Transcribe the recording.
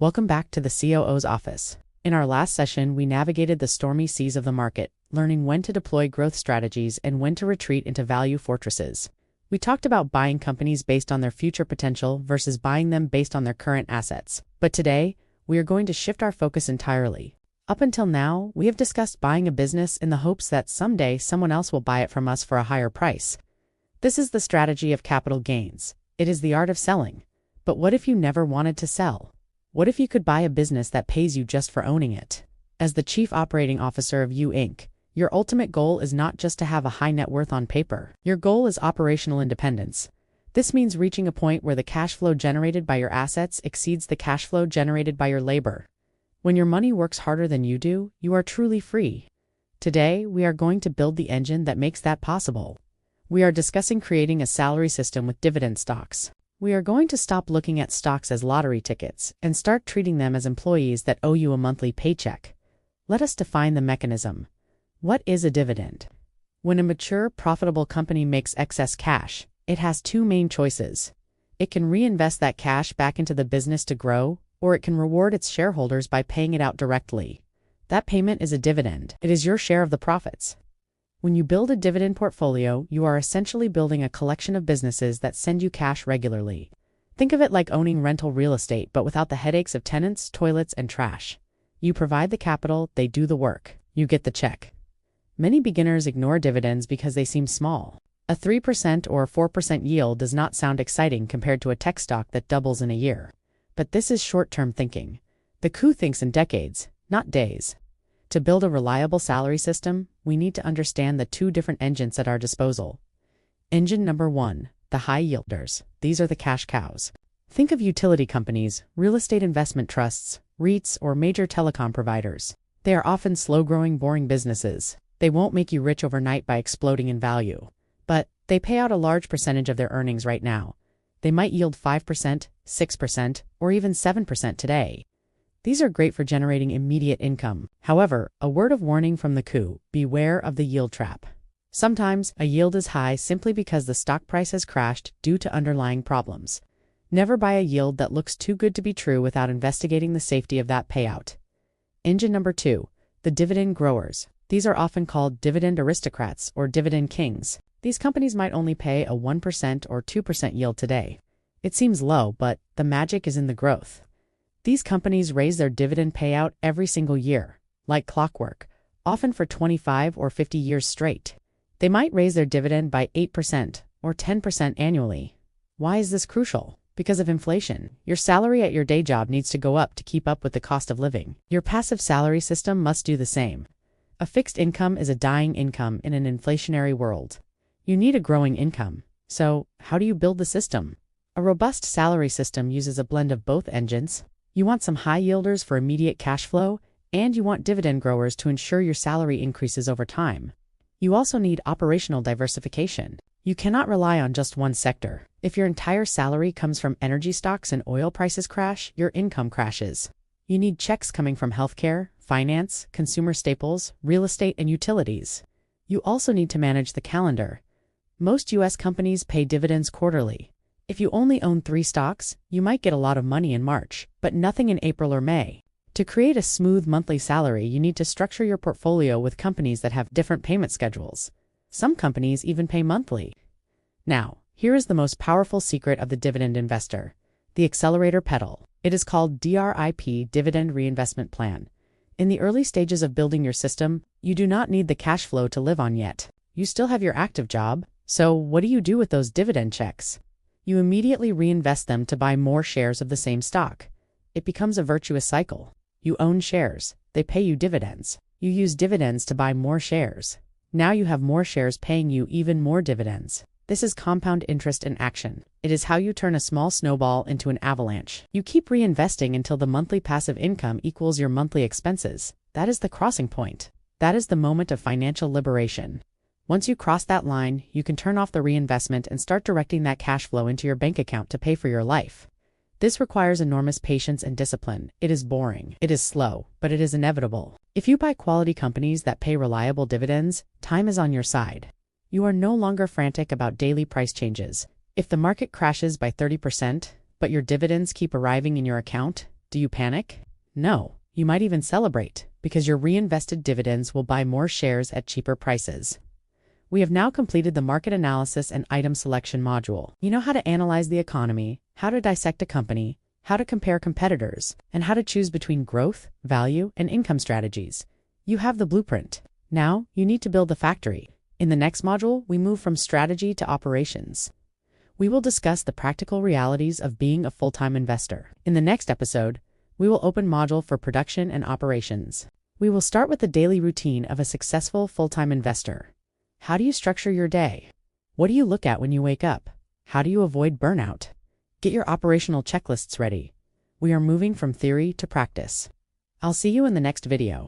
Welcome back to the COO's office. In our last session, we navigated the stormy seas of the market, learning when to deploy growth strategies and when to retreat into value fortresses. We talked about buying companies based on their future potential versus buying them based on their current assets. But today, we are going to shift our focus entirely. Up until now, we have discussed buying a business in the hopes that someday someone else will buy it from us for a higher price. This is the strategy of capital gains. It is the art of selling. But what if you never wanted to sell? What if you could buy a business that pays you just for owning it? As the Chief Operating Officer of U Inc., your ultimate goal is not just to have a high net worth on paper. Your goal is operational independence. This means reaching a point where the cash flow generated by your assets exceeds the cash flow generated by your labor. When your money works harder than you do, you are truly free. Today, we are going to build the engine that makes that possible. We are discussing creating a salary system with dividend stocks. We are going to stop looking at stocks as lottery tickets and start treating them as employees that owe you a monthly paycheck. Let us define the mechanism. What is a dividend? When a mature, profitable company makes excess cash, it has two main choices. It can reinvest that cash back into the business to grow, or it can reward its shareholders by paying it out directly. That payment is a dividend. It is your share of the profits. When you build a dividend portfolio, you are essentially building a collection of businesses that send you cash regularly. Think of it like owning rental real estate, but without the headaches of tenants, toilets, and trash. You provide the capital, they do the work. You get the check. Many beginners ignore dividends because they seem small. A 3% or 4% yield does not sound exciting compared to a tech stock that doubles in a year. But this is short-term thinking. The coup thinks in decades, not days. To build a reliable salary system, we need to understand the two different engines at our disposal. Engine number one, the high yielders. These are the cash cows. Think of utility companies, real estate investment trusts, REITs, or major telecom providers. They are often slow-growing, boring businesses. They won't make you rich overnight by exploding in value. But they pay out a large percentage of their earnings right now. They might yield 5%, 6%, or even 7% today. These are great for generating immediate income. However, a word of warning from the coup: beware of the yield trap. Sometimes, a yield is high simply because the stock price has crashed due to underlying problems. Never buy a yield that looks too good to be true without investigating the safety of that payout. Engine number two, the dividend growers. These are often called dividend aristocrats or dividend kings. These companies might only pay a 1% or 2% yield today. It seems low, but the magic is in the growth. These companies raise their dividend payout every single year, like clockwork, often for 25 or 50 years straight. They might raise their dividend by 8% or 10% annually. Why is this crucial? Because of inflation. Your salary at your day job needs to go up to keep up with the cost of living. Your passive salary system must do the same. A fixed income is a dying income in an inflationary world. You need a growing income. So, how do you build the system? A robust salary system uses a blend of both engines. You want some high yielders for immediate cash flow, and you want dividend growers to ensure your salary increases over time. You also need operational diversification. You cannot rely on just one sector. If your entire salary comes from energy stocks and oil prices crash, your income crashes. You need checks coming from healthcare, finance, consumer staples, real estate, and utilities. You also need to manage the calendar. Most U.S. companies pay dividends quarterly. If you only own 3 stocks, you might get a lot of money in March, but nothing in April or May. To create a smooth monthly salary, you need to structure your portfolio with companies that have different payment schedules. Some companies even pay monthly. Now, here is the most powerful secret of the dividend investor: the accelerator pedal. It is called DRIP, Dividend Reinvestment Plan. In the early stages of building your system, you do not need the cash flow to live on yet. You still have your active job. So what do you do with those dividend checks? You immediately reinvest them to buy more shares of the same stock. It becomes a virtuous cycle. You own shares. They pay you dividends. You use dividends to buy more shares. Now you have more shares paying you even more dividends. This is compound interest in action. It is how you turn a small snowball into an avalanche. You keep reinvesting until the monthly passive income equals your monthly expenses. That is the crossing point. That is the moment of financial liberation. Once you cross that line, you can turn off the reinvestment and start directing that cash flow into your bank account to pay for your life. This requires enormous patience and discipline. It is boring. It is slow, but it is inevitable. If you buy quality companies that pay reliable dividends, time is on your side. You are no longer frantic about daily price changes. If the market crashes by 30%, but your dividends keep arriving in your account, Do you panic? No, you might even celebrate, because your reinvested dividends will buy more shares at cheaper prices. We have now completed the market analysis and item selection module. You know how to analyze the economy, how to dissect a company, how to compare competitors, and how to choose between growth, value, and income strategies. You have the blueprint. Now, you need to build the factory. In the next module, we move from strategy to operations. We will discuss the practical realities of being a full-time investor. In the next episode, we will open module for production and operations. We will start with the daily routine of a successful full-time investor. How do you structure your day? What do you look at when you wake up? How do you avoid burnout? Get your operational checklists ready. We are moving from theory to practice. I'll see you in the next video.